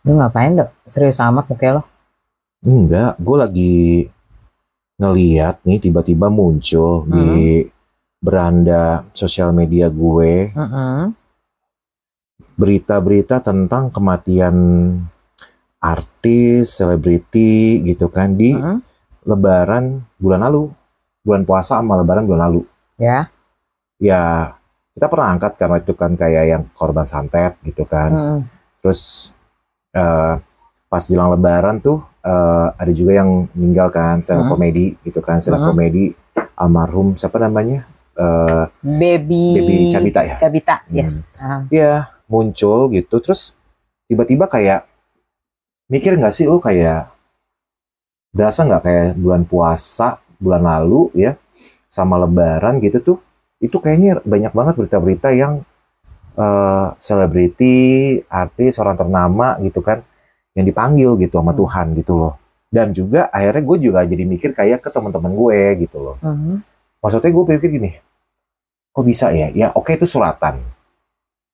Lu ngapain dok? Serius amat muka lo? Enggak, gue lagi ngeliat nih tiba-tiba muncul di Mm-mm. beranda sosial media gue Mm-mm. berita-berita tentang kematian artis, selebriti gitu kan di Mm-mm. Lebaran bulan lalu, bulan puasa sama Lebaran bulan lalu. Ya. Ya kita pernah angkat karena itu kan kayak yang korban santet gitu kan. Mm-mm. Terus eh, pas jelang Lebaran tuh ada juga yang meninggal kan, stand up Mm-mm. komedi gitu kan, stand up Mm-mm. komedi almarhum siapa namanya, Baby Baby Cabita ya. Cabita, yes. Ya muncul gitu, terus tiba-tiba kayak mikir nggak sih lo, kayak berasa nggak kayak bulan puasa bulan lalu ya sama Lebaran gitu tuh, itu kayaknya banyak banget berita-berita yang selebriti, artis, orang ternama gitu kan, yang dipanggil gitu sama Tuhan gitu loh. Dan juga akhirnya gue juga jadi mikir kayak ke teman-teman gue gitu loh. Mm-mm. Maksudnya gue pikir gini, kok bisa ya? Ya oke, itu suratan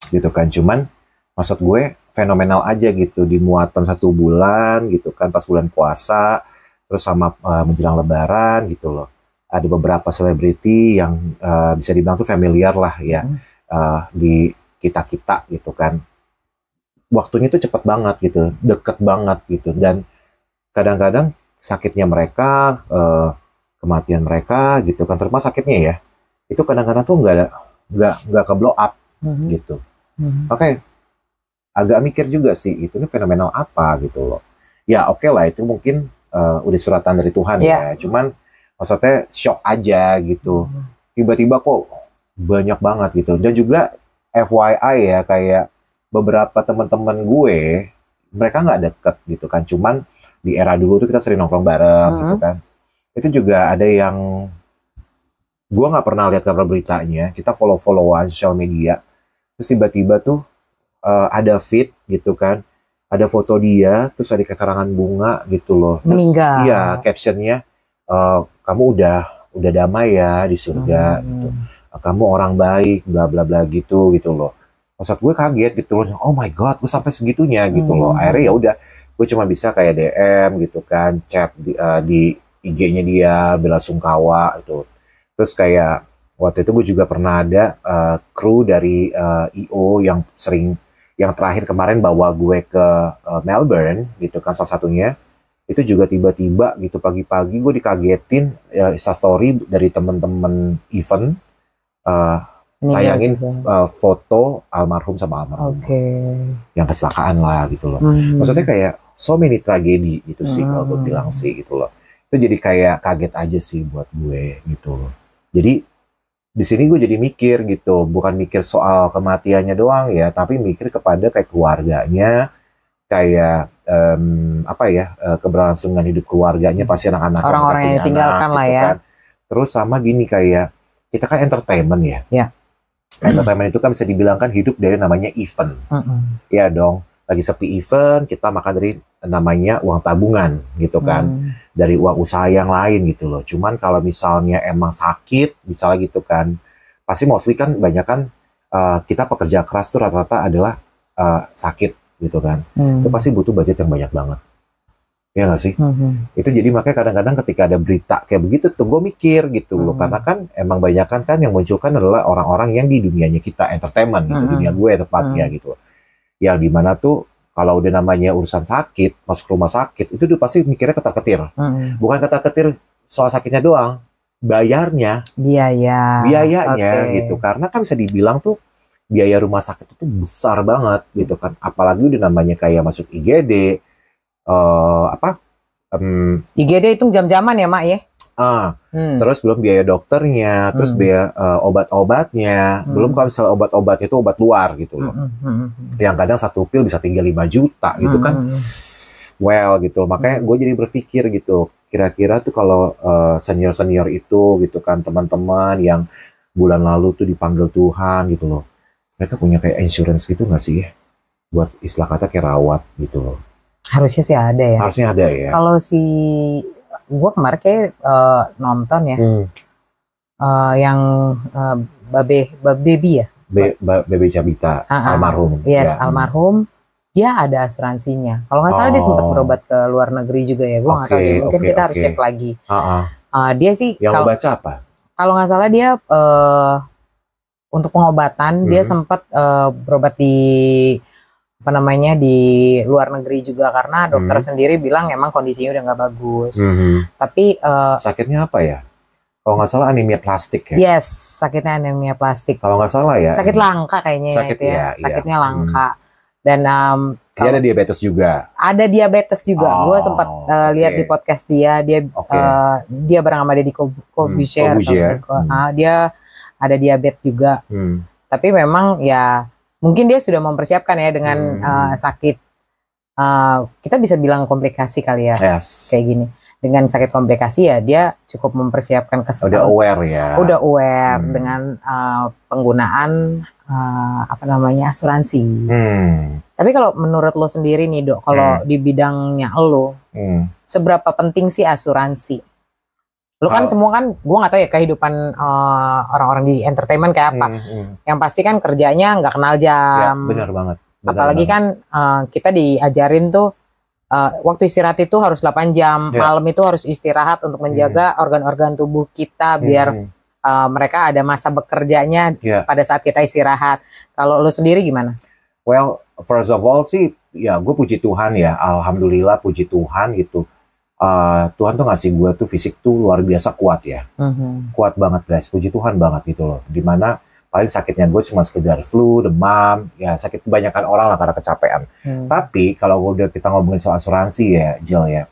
gitu kan. Cuman maksud gue fenomenal aja gitu di muatan 1 bulan gitu kan, pas bulan puasa, terus sama menjelang Lebaran gitu loh. Ada beberapa selebriti yang bisa dibilang tuh familiar lah ya di kita-kita gitu kan. Waktunya tuh cepet banget gitu, deket banget gitu. Dan kadang-kadang sakitnya mereka, kematian mereka gitu kan, terutama sakitnya ya, itu kadang-kadang tuh nggak ke blow up Mm-mm. gitu. Mm-mm. Oke, agak mikir juga sih itu nih fenomenal apa gitu loh. Ya oke lah, itu mungkin udah suratan dari Tuhan Ya. ya. Cuman maksudnya shock aja gitu. Tiba-tiba kok banyak banget gitu. Dan juga FYI ya, kayak beberapa teman-teman gue, mereka nggak deket gitu kan. Cuman di era dulu tuh kita sering nongkrong bareng gitu Mm-mm. kan. Itu juga ada yang gue nggak pernah lihat kabar beritanya. Kita follow-followan sosial media. Terus tiba-tiba tuh ada feed gitu kan, ada foto dia, terus ada kekarangan bunga gitu loh. Terus Meninggal. iya captionnya, kamu udah damai ya di surga gitu. Kamu orang baik, bla bla bla gitu loh. Maksud gue kaget gitu loh. Oh my god, gue sampai segitunya gitu loh. Akhirnya ya udah, gue cuma bisa kayak DM gitu kan, chat di IG-nya dia, bela sungkawa itu. Terus kayak waktu itu gue juga pernah ada kru dari IO yang terakhir kemarin bawa gue ke Melbourne gitu kan, salah satunya itu juga tiba-tiba gitu pagi-pagi gue dikagetin instastory dari temen-temen event tayangin foto almarhum sama almarhum yang kecelakaan lah gitu loh. Maksudnya kayak so many tragedi gitu sih kalau gue bilang sih gitu loh. Itu jadi kayak kaget aja sih buat gue gitu loh. Jadi di sini gue jadi mikir gitu, bukan mikir soal kematiannya doang ya, tapi mikir kepada kayak keluarganya, kayak apa ya, keberlangsungan hidup keluarganya, pasti anak-anak orang-orang yang ditinggalkan lah gitu ya kan. Terus sama gini, kayak kita kan entertainment ya. Entertainment itu kan bisa dibilang kan hidup dari namanya event. Ya dong, lagi sepi event, kita makan dari namanya uang tabungan gitu kan, dari uang usaha yang lain gitu loh. Cuman kalau misalnya emang sakit misalnya gitu kan, pasti mostly kan banyak kan kita pekerja keras tuh rata-rata adalah sakit gitu kan. Itu pasti butuh budget yang banyak banget, ya nggak sih? Itu jadi makanya kadang-kadang ketika ada berita kayak begitu tuh gue mikir gitu loh, karena kan emang banyak kan yang munculkan adalah orang-orang yang di dunianya kita entertainment gitu, dunia gue tepatnya gitu, yang dimana tuh kalau udah namanya urusan sakit, masuk rumah sakit, itu tuh pasti mikirnya ketar-ketir. Bukan ketar-ketir soal sakitnya doang, biayanya gitu. Karena kan bisa dibilang tuh biaya rumah sakit itu besar banget gitu kan. Apalagi udah namanya kayak masuk IGD, IGD itu jam-jaman ya mak ya. Terus belum biaya dokternya, terus biaya obat-obatnya, belum kalau misalnya obat-obatnya itu obat luar gitu loh, yang kadang satu pil bisa tinggal 5 juta gitu kan. Well gitu, makanya gue jadi berpikir gitu, kira-kira tuh kalau senior-senior itu gitu kan, teman-teman yang bulan lalu tuh dipanggil Tuhan gitu loh, mereka punya kayak insurance gitu nggak sih ya, buat istilah kata kayak rawat gitu loh. Harusnya sih ada ya. Harusnya ada ya. Kalau si gue kemarin kayak nonton ya, yang Baby ya, Baby Cabita almarhum. Yes, almarhum. dia ada asuransinya. Kalau nggak salah dia sempat berobat ke luar negeri juga ya. Gue nggak tahu deh. Mungkin kita harus cek lagi. Dia sih yang lo baca apa? Kalau nggak salah dia untuk pengobatan dia sempat berobat di apa namanya di luar negeri juga karena dokter sendiri bilang emang kondisinya udah nggak bagus. Tapi sakitnya apa ya? Kalau nggak salah anemia plastik ya? Yes, sakitnya anemia plastik. Kalau nggak salah ya. Sakit langka kayaknya sakit, itu ya. Sakitnya langka. Dan dia ada diabetes juga. Ada diabetes juga. Gue sempat lihat di podcast dia bareng sama Deddy Corbuzier. Dia ada diabetes juga. Tapi memang ya mungkin dia sudah mempersiapkan ya dengan sakit. Kita bisa bilang komplikasi kali ya. Kayak gini. Dengan sakit komplikasi ya dia cukup mempersiapkan udah aware ya. Udah aware dengan penggunaan asuransi. Tapi kalau menurut lo sendiri nih Dok, kalau di bidangnya lo, seberapa penting sih asuransi? Lo kan semua kan, gue nggak tahu ya kehidupan orang-orang di entertainment kayak apa. Yang pasti kan kerjanya nggak kenal jam. Ya, benar banget. Apalagi kan kita diajarin tuh waktu istirahat itu harus 8 jam, malam itu harus istirahat untuk menjaga organ-organ tubuh kita biar mereka ada masa bekerjanya pada saat kita istirahat. Kalau lo sendiri gimana? Well, first of all sih, ya gue puji Tuhan ya, alhamdulillah puji Tuhan gitu. Tuhan tuh ngasih gue tuh fisik tuh luar biasa kuat ya, kuat banget guys, puji Tuhan banget gitu loh. Dimana paling sakitnya gue cuma sekedar flu, demam, ya sakit kebanyakan orang lah karena kecapean. Tapi kalau udah kita ngomongin soal asuransi ya, Jill ya.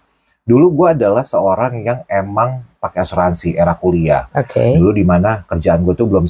Dulu gue adalah seorang yang emang pakai asuransi era kuliah. Dulu dimana kerjaan gue tuh belum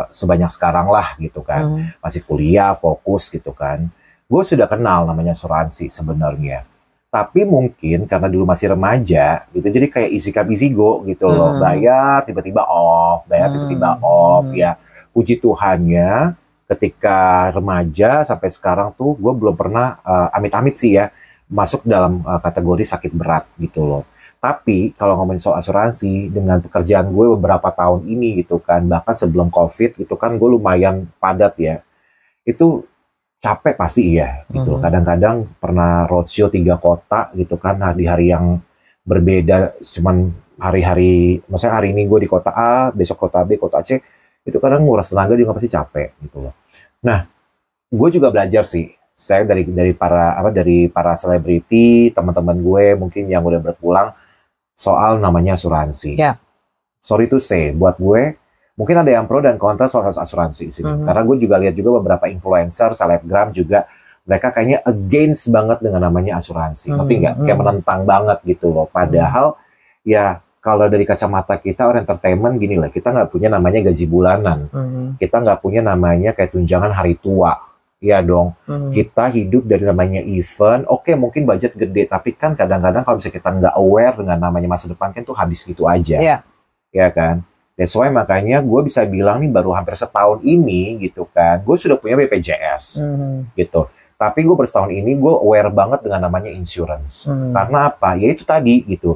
sebanyak sekarang lah gitu kan. Masih kuliah, fokus gitu kan. Gue sudah kenal namanya asuransi sebenarnya. Tapi mungkin karena dulu masih remaja gitu, jadi kayak easy come easy go gitu loh. Bayar tiba-tiba off, bayar tiba-tiba off ya. Puji Tuhannya ketika remaja sampai sekarang tuh gue belum pernah amit-amit sih ya masuk dalam kategori sakit berat gitu loh. Tapi kalau ngomongin soal asuransi dengan pekerjaan gue beberapa tahun ini gitu kan, bahkan sebelum COVID gitu kan gue lumayan padat ya. Itu capek pasti iya gitu. Kadang-kadang pernah roadshow 3 kota gitu kan di hari yang berbeda, cuman hari-hari, maksudnya hari ini gue di kota A, besok kota B, kota C. Itu kadang nguras tenaga juga pasti capek gitu loh. Nah, gue juga belajar sih. Saya dari para selebriti, teman-teman gue mungkin yang udah berpulang soal namanya asuransi. Sorry to say, buat gue mungkin ada yang pro dan kontra soal asuransi di sini. Karena gue juga lihat juga beberapa influencer, selebgram juga mereka kayaknya against banget dengan namanya asuransi. Ngerti nggak? Kayak menentang banget gitu loh. Padahal ya kalau dari kacamata kita orang entertainment gini lah, kita nggak punya namanya gaji bulanan, kita nggak punya namanya kayak tunjangan hari tua, ya dong. Kita hidup dari namanya event, oke mungkin budget gede, tapi kan kadang-kadang kalau misalnya kita nggak aware dengan namanya masa depan kan tuh habis gitu aja, ya kan. That's why makanya gue bisa bilang nih baru hampir setahun ini gitu kan, gue sudah punya BPJS, gitu. Tapi gue setahun ini gue aware banget dengan namanya insurance, karena apa? Ya itu tadi gitu.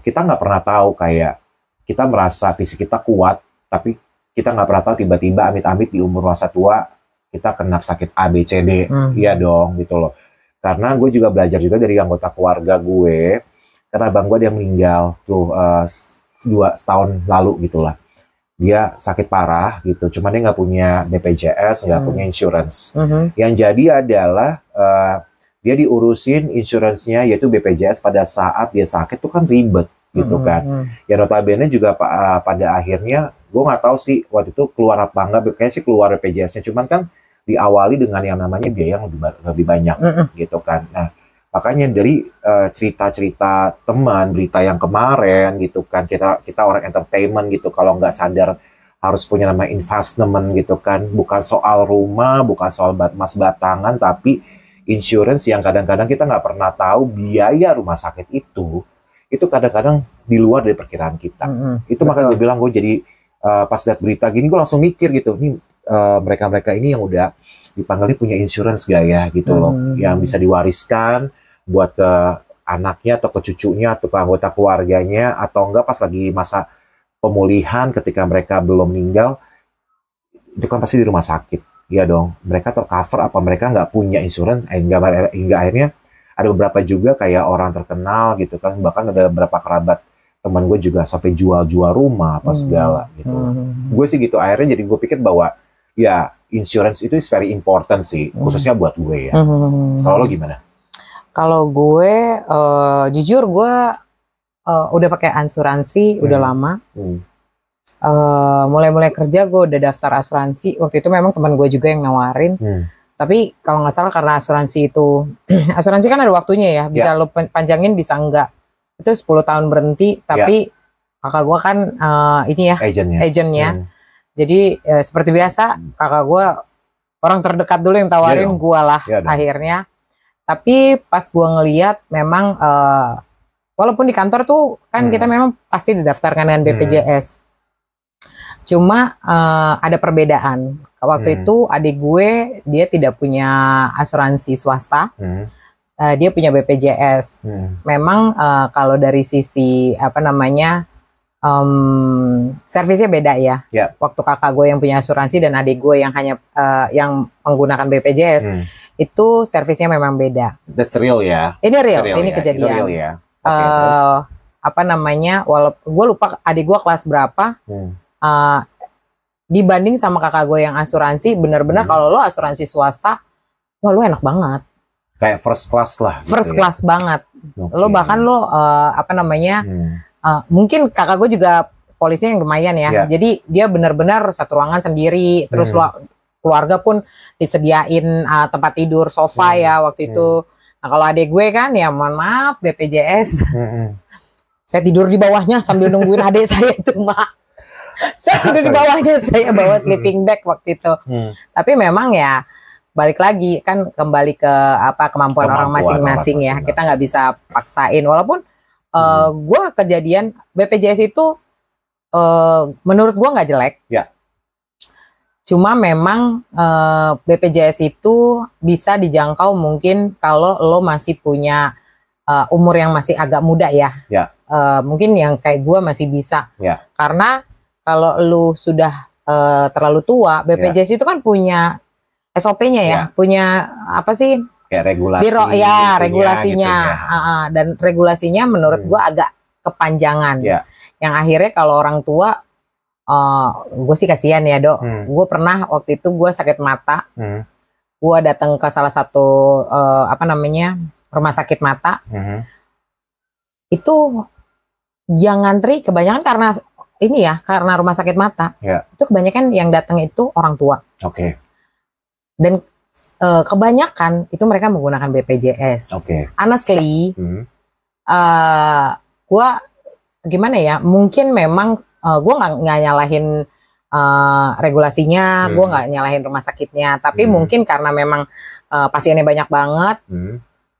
Kita nggak pernah tahu kayak kita merasa fisik kita kuat, tapi kita nggak pernah tahu tiba-tiba amit-amit di umur masa tua kita kena sakit A, B, C, D, iya dong gitu loh. Karena gue juga belajar juga dari anggota keluarga gue, karena abang gue dia meninggal tuh 2 tahun lalu gitulah. Dia sakit parah gitu, cuman dia nggak punya BPJS, nggak punya insurance. Yang jadi adalah dia diurusin insuransinya yaitu BPJS pada saat dia sakit tuh kan ribet gitu kan. Ya notabene juga pada akhirnya gue nggak tahu sih waktu itu keluar apa enggak, kayaknya sih keluar BPJS-nya, cuman kan diawali dengan yang namanya biaya yang lebih banyak gitu kan. Nah makanya dari cerita-cerita teman, berita yang kemarin gitu kan, kita orang entertainment gitu, kalau nggak sadar harus punya nama investment gitu kan, bukan soal rumah, bukan soal emas batangan, tapi insurance yang kadang-kadang kita nggak pernah tahu biaya rumah sakit itu kadang-kadang di luar dari perkiraan kita. Itu makanya gue bilang gue jadi pas lihat berita gini gue langsung mikir gitu, nih mereka-mereka ini yang udah dipanggil punya insurance gak ya gitu loh, yang bisa diwariskan buat ke anaknya atau ke cucunya atau ke anggota keluarganya, atau enggak pas lagi masa pemulihan ketika mereka belum meninggal itu kan pasti di rumah sakit Iya dong, mereka tercover apa mereka nggak punya insurance hingga akhirnya ada beberapa juga kayak orang terkenal gitu kan, bahkan ada beberapa kerabat teman gue juga sampai jual-jual rumah apa segala gitu. Gue sih gitu, akhirnya jadi gue pikir bahwa ya insurance itu is very important sih, khususnya buat gue ya. Kalau lo gimana? Kalau gue jujur gue udah pakai asuransi udah lama. Mulai kerja gue udah daftar asuransi. Waktu itu memang teman gue juga yang nawarin. Tapi kalau nggak salah karena asuransi itu asuransi kan ada waktunya ya, bisa lo panjangin bisa enggak. Itu 10 tahun berhenti. Tapi kakak gue kan ini ya agentnya. Jadi seperti biasa kakak gue orang terdekat dulu yang tawarin gue lah akhirnya. Tapi pas gue ngeliat memang walaupun di kantor tuh kan kita memang pasti didaftarkan dengan BPJS. Cuma ada perbedaan. Waktu itu adik gue dia tidak punya asuransi swasta, dia punya BPJS. Memang kalau dari sisi apa namanya servisnya beda ya. Waktu kakak gue yang punya asuransi dan adik gue yang hanya yang menggunakan BPJS itu servisnya memang beda. That's real ya. Ini real, ini kejadian. Itu real ya. Apa namanya? Walaupun gue lupa adik gue kelas berapa. Dibanding sama kakak gue yang asuransi, bener-bener kalau lo asuransi swasta, wah lo enak banget. Kayak first class lah. Gitu first class banget. Lo bahkan lo apa namanya? Mungkin kakak gue juga polisinya yang lumayan ya. Jadi dia bener-bener satu ruangan sendiri. Terus lo keluarga pun disediain tempat tidur, sofa ya waktu itu. Nah kalau adik gue kan ya mohon maaf BPJS. Saya tidur di bawahnya sambil nungguin adik saya itu mak. Saya tidur di bawahnya, saya bawa sleeping bag waktu itu. Tapi memang ya balik lagi kan kembali ke apa kemampuan orang masing-masing ya. Kita nggak bisa paksain. Walaupun gue kejadian BPJS itu menurut gue nggak jelek. Cuma memang BPJS itu bisa dijangkau mungkin kalau lo masih punya umur yang masih agak muda ya. Mungkin yang kayak gue masih bisa. Karena kalau lu sudah terlalu tua, BPJS itu kan punya SOP-nya ya, punya apa sih? Kayak regulasi. Biro ya, regulasinya. Gitu, dan regulasinya menurut gua agak kepanjangan. Yang akhirnya kalau orang tua, gue sih kasihan ya dok. Gue pernah waktu itu gue sakit mata, gue datang ke salah satu apa namanya rumah sakit mata. Itu yang ngantri kebanyakan karena ini ya karena rumah sakit mata itu kebanyakan yang datang itu orang tua. Dan kebanyakan itu mereka menggunakan BPJS. Honestly, gue gimana ya? Mungkin memang gue nggak nyalahin regulasinya, gue nggak nyalahin rumah sakitnya. Tapi mungkin karena memang pasiennya banyak banget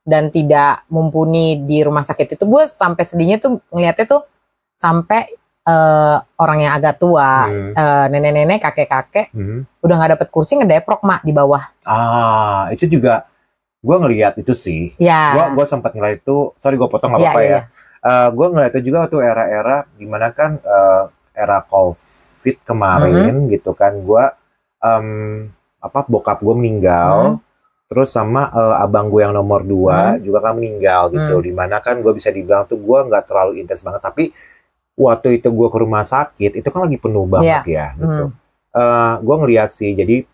dan tidak mumpuni di rumah sakit itu, gue sampai sedihnya tuh ngeliatnya tuh sampai orang yang agak tua, nenek-nenek, kakek-kakek, udah nggak dapet kursi ngedeprok mak di bawah. Itu juga gue ngelihat itu sih. Gue sempat ngeliat itu. Sorry gue potong nggak apa-apa ya. Gue ngeliat itu juga waktu era-era dimana kan era COVID kemarin gitu kan. Gue bokap gue meninggal. Terus sama abang gue yang nomor 2 juga kan meninggal gitu. Dimana kan gue bisa dibilang tuh gue nggak terlalu intens banget, tapi waktu itu gue ke rumah sakit, itu kan lagi penuh banget ya gitu. Gue ngeliat sih, jadi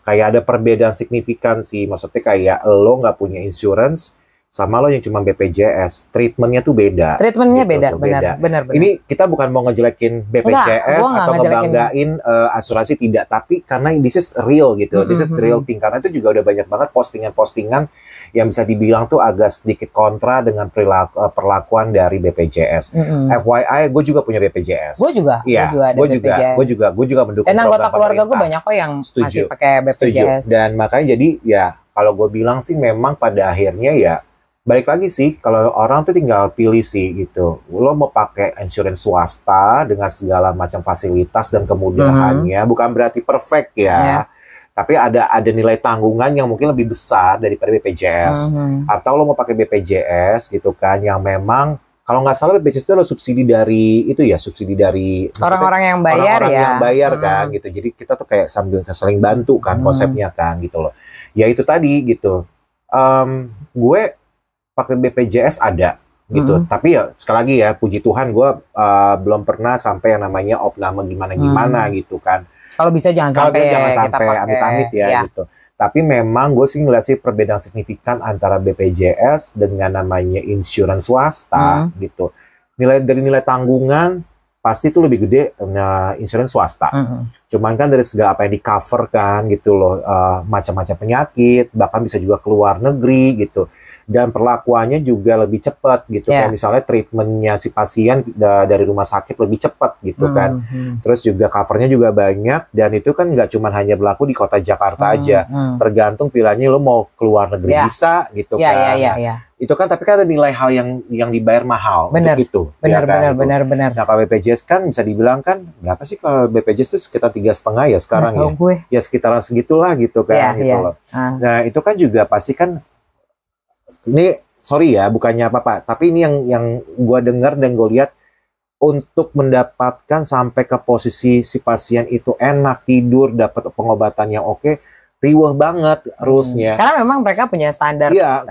kayak ada perbedaan signifikan sih. Maksudnya kayak lo nggak punya insurance, sama lo yang cuma BPJS, treatmentnya tuh beda. Treatmentnya gitu, benar. Ini kita bukan mau ngejelekin BPJS atau ngebanggain asuransi, tidak. Tapi karena this is real gitu, this is real thing. Karena itu juga udah banyak banget postingan-postingan yang bisa dibilang tuh agak sedikit kontra dengan perlakuan dari BPJS. FYI, gue juga punya BPJS. Gue juga, gue juga mendukung. Dan anggota keluarga gue banyak kok yang masih pakai BPJS. Dan makanya jadi ya kalau gue bilang sih memang pada akhirnya ya balik lagi sih, kalau orang tuh tinggal pilih sih gitu. Lo mau pakai insurance swasta dengan segala macam fasilitas dan kemudahannya, bukan berarti perfect ya. Tapi ada nilai tanggungan yang mungkin lebih besar daripada BPJS. Atau lo mau pakai BPJS gitu kan, yang memang Kalau nggak salah BPJS itu adalah subsidi dari itu ya, subsidi dari orang-orang yang bayar orang-orang ya. yang bayar kan gitu. Jadi kita tuh kayak sambil saling bantu kan konsepnya kan gitu loh. Ya itu tadi gitu. Gue pakai BPJS ada gitu. Tapi ya sekali lagi ya puji Tuhan gue belum pernah sampai yang namanya opname gimana gitu kan. Kalau bisa jangan sampai amit-amit ya gitu. Tapi memang gue sih ngeliat sih perbedaan signifikan antara BPJS dengan namanya insurance swasta gitu. Dari nilai tanggungan pasti itu lebih gede insurance swasta. Cuman kan dari segala apa yang di cover kan gitu loh, macam-macam penyakit, bahkan bisa juga keluar negeri gitu. Dan perlakuannya juga lebih cepat gitu. Kayak misalnya treatmentnya si pasien dari rumah sakit lebih cepat gitu kan. Terus juga covernya juga banyak, dan itu kan nggak cuma hanya berlaku di kota Jakarta aja. Tergantung pilihannya lo mau keluar negeri bisa gitu kan. Itu kan tapi kan ada nilai hal yang dibayar mahal untuk itu. Benar. Nah kalau BPJS kan bisa dibilang kan berapa sih kalau BPJS itu sekitar 3,5 ya sekarang ya. Ya sekitaran segitulah gitu kan gitu loh. Nah itu kan juga pasti kan ini sorry ya bukannya apa-apa, tapi ini yang gue dengar dan gue lihat untuk mendapatkan sampai ke posisi si pasien itu enak tidur, dapat pengobatan yang oke, riweh banget rulesnya. Karena memang mereka punya standar. Iya,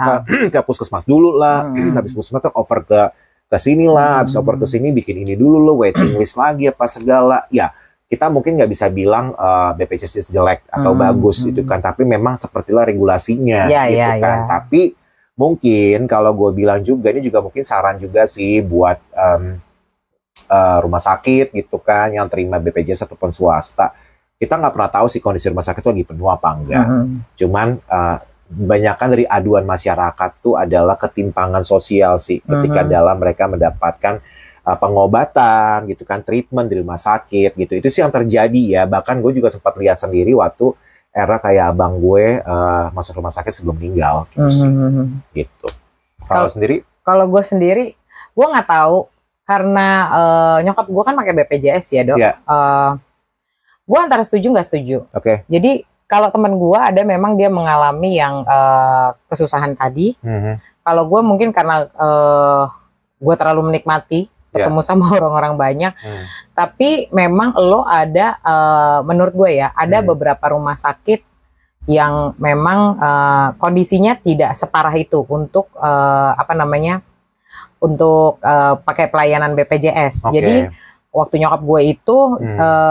ke puskesmas dulu lah, habis puskesmas tuh over ke sini lah, habis over ke sini bikin ini dulu lo, waiting list lagi apa segala. Ya kita mungkin nggak bisa bilang BPJS jelek atau bagus itu kan, tapi memang sepertilah regulasinya gitu kan. Tapi mungkin kalau gue bilang juga ini juga mungkin saran juga sih buat rumah sakit gitu kan yang terima BPJS ataupun swasta. Kita nggak pernah tahu sih kondisi rumah sakit itu lagi penuh apa enggak. Cuman kebanyakan dari aduan masyarakat tuh adalah ketimpangan sosial sih ketika dalam mereka mendapatkan pengobatan gitu kan, treatment di rumah sakit gitu. Itu sih yang terjadi ya. Bahkan gue juga sempat lihat sendiri waktu era kayak abang gue masuk rumah sakit sebelum meninggal gitu sih. Gitu. Kalau sendiri? Kalau gue sendiri, gue nggak tahu karena nyokap gue kan pakai BPJS ya dok. Gue antara setuju nggak setuju. Jadi kalau teman gue ada memang dia mengalami yang kesusahan tadi. Kalau gue mungkin karena gue terlalu menikmati ketemu sama orang-orang banyak. Tapi memang lo ada, menurut gue ya, ada beberapa rumah sakit yang memang kondisinya tidak separah itu untuk untuk pakai pelayanan BPJS. Jadi waktu nyokap gue itu,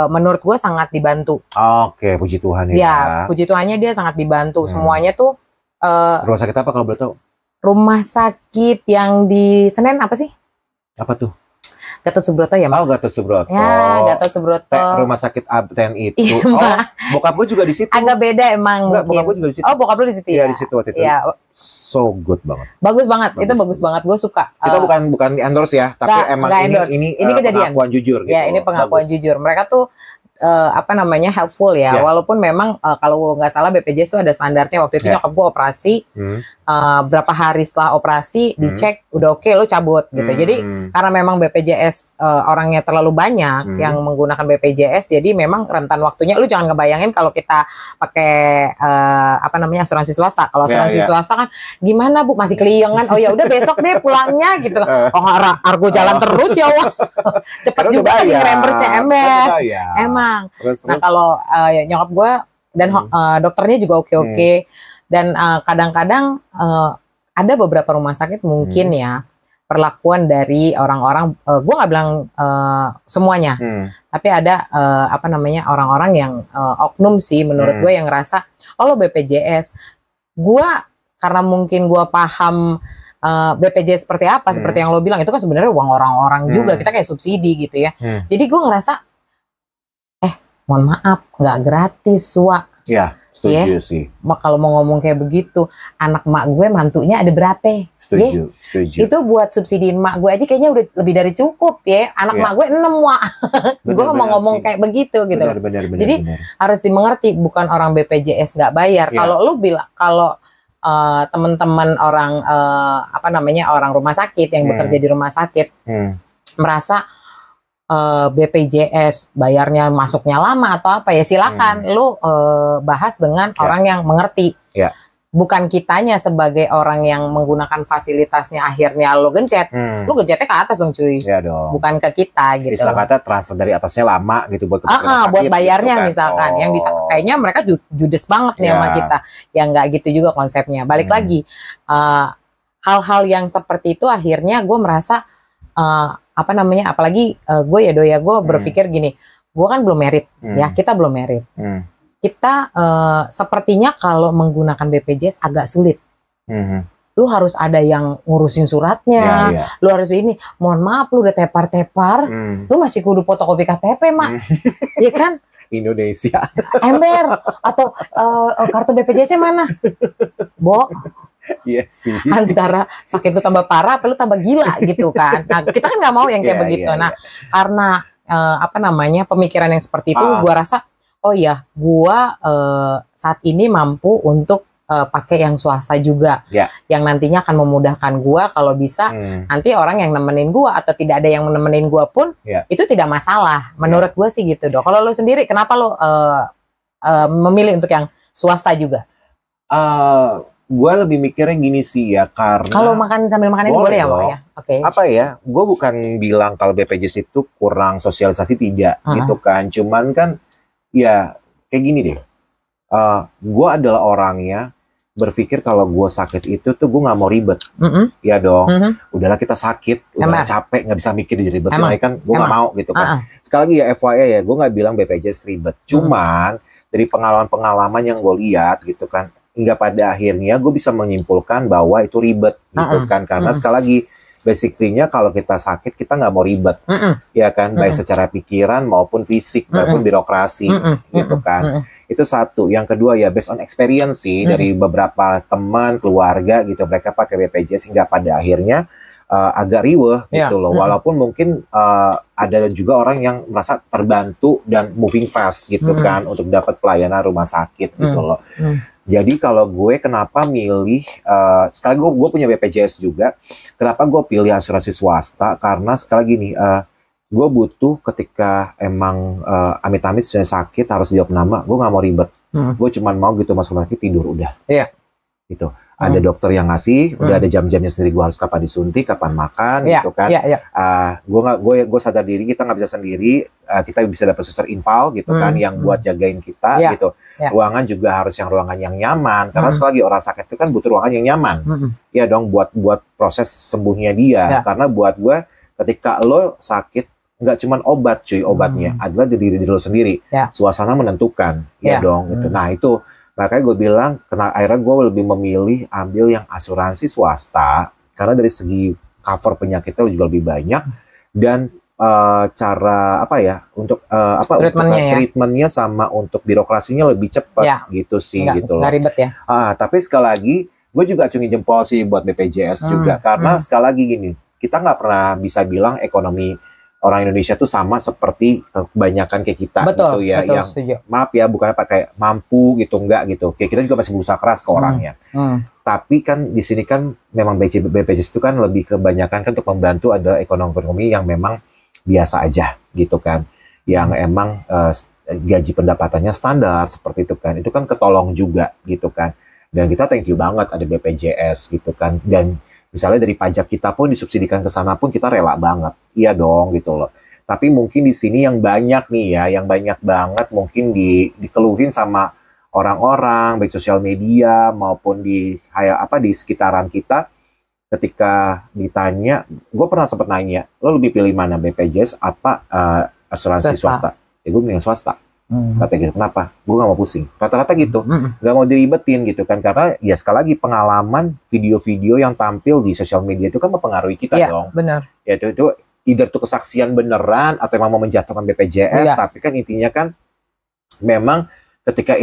menurut gue sangat dibantu. Puji Tuhan ya. Ya, puji Tuhannya dia sangat dibantu. Semuanya tuh. Rumah sakit apa kalau boleh tahu? Rumah sakit yang di Senen apa sih? Apa tuh? Gatot Subroto ya, Mak? Gatot Subroto. Ya, Gatot Subroto. Rumah sakit Abten itu. Bokap gue juga di situ. Agak beda emang. Enggak, bokap gue juga di situ. Bokap lu di situ ya? Iya, di situ waktu itu. Ya. So good banget. Bagus banget. Itu bagus banget. Gue suka. Kita bukan endorse ya, tapi emang ini kejadian. Pengakuan jujur gitu. Ya, ini pengakuan jujur. Mereka tuh helpful ya. Walaupun memang kalau nggak salah BPJS itu ada standarnya. Waktu itu nyokap gue operasi, berapa hari setelah operasi dicek udah oke, lo cabut gitu. Jadi karena memang BPJS orangnya terlalu banyak yang menggunakan BPJS, jadi memang rentan waktunya. Lu jangan ngebayangin kalau kita pakai asuransi swasta. Kalau asuransi swasta kan gimana Bu, masih keliengan. Oh ya udah besok deh pulangnya gitu. Argo jalan terus ya Allah. Cepet juga lagi nge-reimburse-nya emang. Nah kalau nyokap gue dan dokternya juga oke. Dan kadang-kadang ada beberapa rumah sakit mungkin ya perlakuan dari orang-orang, gue nggak bilang semuanya, tapi ada orang-orang yang oknum sih menurut gue yang ngerasa lo BPJS. Gue karena mungkin gue paham BPJS seperti apa, seperti yang lo bilang itu kan sebenarnya uang orang-orang juga, kita kayak subsidi gitu ya. Jadi gue ngerasa mohon maaf nggak gratis Wak. Ya, setuju sih. Kalau mau ngomong kayak begitu, anak mak gue mantunya ada berapa? Setuju. Itu buat subsidiin mak gue aja kayaknya udah lebih dari cukup ya. Anak mak gue 6 Wak. Gue mau ngomong kayak begitu gitu. Benar, jadi harus dimengerti, bukan orang BPJS nggak bayar. Kalau lu bilang, kalau teman-teman orang orang rumah sakit yang bekerja di rumah sakit merasa BPJS bayarnya masuknya lama atau apa ya, silakan lu bahas dengan orang yang mengerti. bukan kitanya sebagai orang yang menggunakan fasilitasnya akhirnya lo gencet, lo gencetnya ke atas dong cuy, ya dong. bukan ke kita gitu. Istilah kata transfer dari atasnya lama gitu buat buat bayarnya gitu kan. Misalkan yang kayaknya mereka judes banget nih sama kita, yang nggak gitu juga konsepnya. Balik lagi hal-hal yang seperti itu akhirnya gue merasa apalagi gue gue berpikir gini, gue kan belum married ya, kita belum married. Kita sepertinya kalau menggunakan BPJS agak sulit. Lu harus ada yang ngurusin suratnya, lu harus ini. Mohon maaf, lu udah tepar-tepar, lu masih kudu fotokopi KTP, Mak. Iya kan? Indonesia. Ember atau kartu BPJS-nya mana? Bo. Iya sih. Antara sakit lu tambah parah, apa lu tambah gila gitu kan. Nah, kita kan nggak mau yang kayak begitu. Nah, karena pemikiran yang seperti itu, gua rasa oh iya, gua saat ini mampu untuk pakai yang swasta juga, yang nantinya akan memudahkan gua kalau bisa nanti orang yang nemenin gua atau tidak ada yang nemenin gua pun itu tidak masalah. Menurut gua sih gitu dong. Kalau lo sendiri, kenapa lo memilih untuk yang swasta juga? Gua lebih mikirnya gini sih ya, karena kalau makan sambil makan ini boleh ya, Pak ya? Oke. Apa ya? Gue bukan bilang kalau BPJS itu kurang sosialisasi, tidak gitu kan. Cuman kan ya kayak gini deh, gue adalah orangnya berpikir kalau gue sakit itu tuh gue nggak mau ribet, ya dong. Udahlah kita sakit, udah capek nggak bisa mikir di ribet lagi kan, gue nggak mau gitu kan. Sekali lagi ya FYI ya, gue nggak bilang BPJS ribet, cuman dari pengalaman-pengalaman yang gue lihat gitu kan, hingga pada akhirnya gue bisa menyimpulkan bahwa itu ribet gitu kan, karena sekali lagi basically-nya kalau kita sakit kita nggak mau ribet, ya kan, baik secara pikiran maupun fisik maupun birokrasi, gitu kan. Itu satu. Yang kedua ya based on experience sih dari beberapa teman, keluarga gitu, mereka pakai BPJS hingga pada akhirnya agak riweh gitu loh. Walaupun mungkin ada juga orang yang merasa terbantu dan moving fast gitu kan untuk dapat pelayanan rumah sakit gitu loh. Jadi kalau gue kenapa milih, sekali gue punya BPJS juga, kenapa gue pilih asuransi swasta, karena sekali lagi nih, gue butuh ketika emang amit-amit sudah sakit harus jawab nama, gue nggak mau ribet, gue cuman mau gitu masuk rumah sakit tidur udah, gitu. Ada dokter yang ngasih, udah ada jam-jamnya sendiri, gue harus kapan disuntik, kapan makan, gitu kan. Gue sadar diri kita nggak bisa sendiri, kita bisa dapat suster infal gitu kan, yang buat jagain kita gitu. Ruangan juga harus yang ruangan yang nyaman, karena sekali lagi orang sakit itu kan butuh ruangan yang nyaman, ya dong, buat proses sembuhnya dia. Karena buat gue, ketika lo sakit nggak cuma obat cuy, obatnya adalah diri lo sendiri. Suasana menentukan, ya dong. Gitu. Nah itu. Makanya gue bilang, akhirnya gue lebih memilih ambil yang asuransi swasta, karena dari segi cover penyakitnya juga lebih banyak, dan cara untuk treatmentnya sama untuk birokrasinya lebih cepat gitu sih, gitu loh. Nggak ribet ya. Tapi sekali lagi, gue juga acungi jempol sih buat BPJS juga, karena sekali lagi gini, kita nggak pernah bisa bilang ekonomi orang Indonesia tuh sama seperti kebanyakan kayak kita, gitu ya, yang setuju. Maaf ya, bukan kayak mampu gitu, enggak gitu. Kayak kita juga masih berusaha keras ke orangnya. Tapi kan di sini kan memang BPJS itu kan lebih kebanyakan kan untuk membantu adalah ekonomi yang memang biasa aja gitu kan, yang emang gaji pendapatannya standar seperti itu kan. Itu kan ketolong juga gitu kan. Dan kita thank you banget ada BPJS gitu kan. Dan misalnya dari pajak kita pun disubsidikan ke sana pun kita rela banget, iya dong gitu loh. Tapi mungkin di sini yang banyak nih ya, yang banyak banget mungkin dikeluhin sama orang-orang baik sosial media maupun di sekitaran kita, ketika ditanya, gue pernah sempat nanya, lo lebih pilih mana, BPJS apa asuransi swasta? Ya gue pilih swasta. Kata gitu, kenapa? Gue gak mau pusing. Rata-rata gitu, gak mau diribetin gitu kan. Karena ya sekali lagi pengalaman video-video yang tampil di sosial media itu kan mempengaruhi kita dong. Benar. Ya itu either itu kesaksian beneran atau emang mau menjatuhkan BPJS. Tapi kan intinya kan memang ketika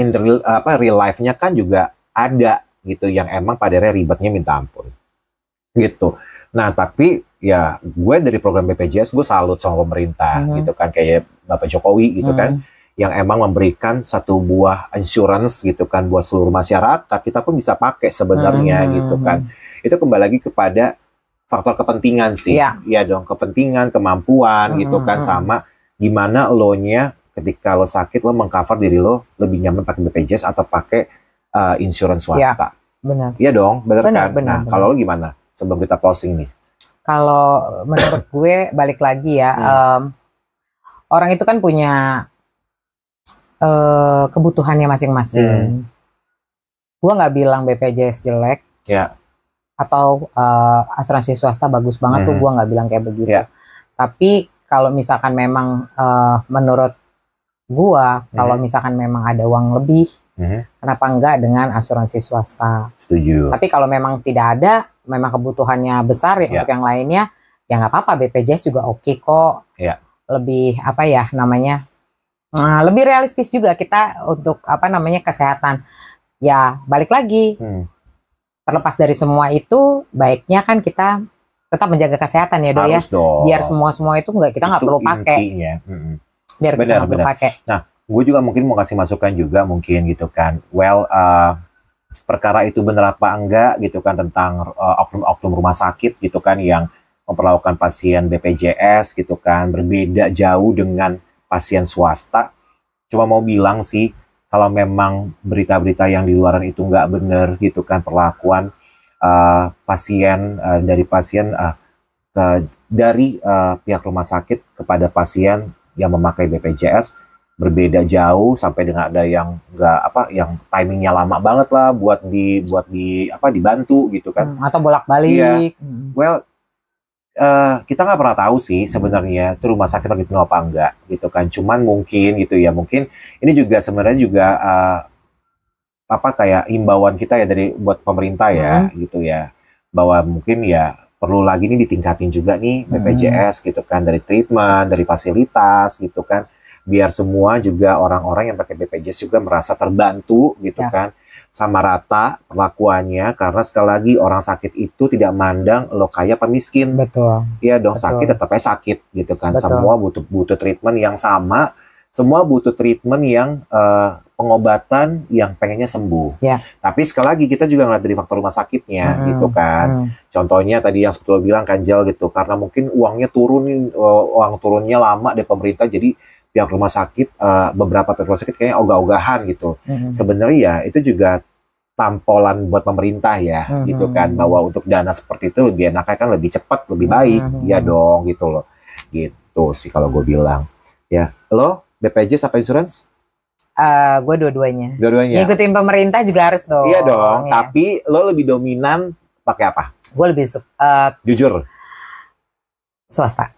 real life-nya kan juga ada gitu yang emang pada ribetnya minta ampun. Gitu. Nah tapi ya gue dari program BPJS gue salut sama pemerintah gitu kan, kayak Bapak Jokowi gitu kan, yang emang memberikan satu buah insurance gitu kan buat seluruh masyarakat, kita pun bisa pakai sebenarnya gitu kan. Itu kembali lagi kepada faktor kepentingan sih, ya dong, kepentingan, kemampuan gitu kan, sama gimana lo-nya ketika lo sakit lo mengcover diri lo lebih nyaman pakai BPJS atau pakai insurance swasta benar. Iya dong, benar kan? Benar, nah, kalau lu gimana? Sebelum kita closing nih. Kalau menurut gue balik lagi ya, orang itu kan punya kebutuhannya masing-masing. Gue nggak bilang BPJS jelek, atau asuransi swasta bagus banget tuh, gue nggak bilang kayak begitu. Tapi kalau misalkan memang menurut gua, kalau misalkan memang ada uang lebih, kenapa enggak dengan asuransi swasta? Setuju. Tapi kalau memang tidak ada, memang kebutuhannya besar ya, untuk yang lainnya, ya nggak apa-apa, BPJS juga oke kok. Lebih apa ya namanya, lebih realistis juga kita untuk apa namanya kesehatan. Ya balik lagi, terlepas dari semua itu, baiknya kan kita tetap menjaga kesehatan ya, Doi ya. Biar semua itu kita nggak perlu pakai. Biar kita nggak perlu pakai. Nah, gue juga mungkin mau kasih masukan juga mungkin gitu kan. Well, perkara itu benar apa enggak gitu kan, tentang oknum-oknum rumah sakit gitu kan yang memperlakukan pasien BPJS gitu kan berbeda jauh dengan pasien swasta. Cuma mau bilang sih, kalau memang berita-berita yang di luaran itu nggak benar gitu kan, perlakuan pasien dari pihak rumah sakit kepada pasien yang memakai BPJS berbeda jauh, sampai dengan ada yang yang timingnya lama banget lah buat dibantu gitu kan, atau bolak-balik. Well, kita nggak pernah tahu sih sebenarnya itu rumah sakit lagi penuh apa enggak gitu kan. Cuman mungkin gitu ya, mungkin ini juga sebenarnya juga kayak imbauan kita ya buat pemerintah ya gitu ya, bahwa mungkin ya perlu lagi nih ditingkatin juga nih BPJS gitu kan, dari treatment, dari fasilitas gitu kan, biar semua juga orang-orang yang pakai BPJS juga merasa terbantu gitu kan, sama rata perlakuannya. Karena sekali lagi orang sakit itu tidak mandang lo kaya apa miskin. Betul. Iya dong, sakit tetapnya sakit gitu kan. Semua butuh treatment yang sama, semua butuh treatment yang pengobatan yang pengennya sembuh. Tapi sekali lagi kita juga ngeliat dari faktor rumah sakitnya gitu kan. Contohnya tadi yang seperti lo bilang Kanjel gitu, karena mungkin uang turunnya lama dari pemerintah, jadi pihak rumah sakit, beberapa pihak rumah sakit kayaknya ogah-ogahan gitu. Sebenarnya ya itu juga tampolan buat pemerintah ya gitu kan, bahwa untuk dana seperti itu lebih enaknya kan lebih cepat, lebih baik. Ya dong gitu loh. Gitu sih kalau gue bilang. Ya, lo BPJS apa insurance? Gue dua-duanya. Dua-duanya. Ngikutin pemerintah juga harus dong. Iya dong. Ya. Tapi lo lebih dominan pakai apa? Gue lebih jujur. Swasta.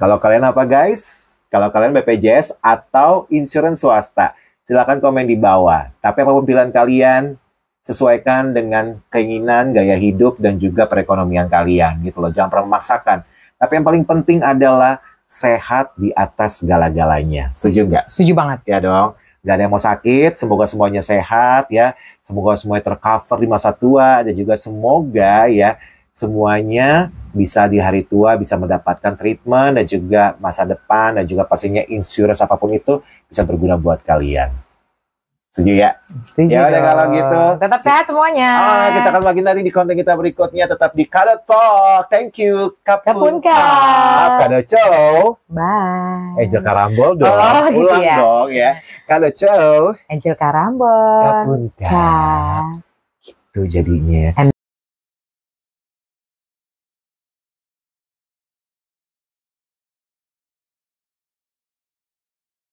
Kalau kalian apa guys? Kalau kalian BPJS atau insurance swasta? Silakan komen di bawah. Tapi apapun pilihan kalian, sesuaikan dengan keinginan, gaya hidup, dan juga perekonomian kalian gitu loh. Jangan pernah memaksakan. Tapi yang paling penting adalah sehat di atas segala-galanya. Setuju nggak? Setuju banget. Ya dong. Gak ada yang mau sakit. Semoga semuanya sehat ya. Semoga semuanya tercover di masa tua. Dan juga semoga ya semuanya bisa di hari tua bisa mendapatkan treatment dan juga masa depan dan juga pastinya insurance apapun itu bisa berguna buat kalian. Setuju ya? Setuju. Ya udah kalau gitu. Tetap sehat semuanya. Kita akan lagi nanti di konten kita berikutnya, tetap di Kado Talk. Thank you. Kapun Kap. Kado Chow. Bye. Angel Karambol dong. Gitu ulang ya. dong ya. Kado Chow. Angel Karambol. Kapun Kap. Gitu jadinya.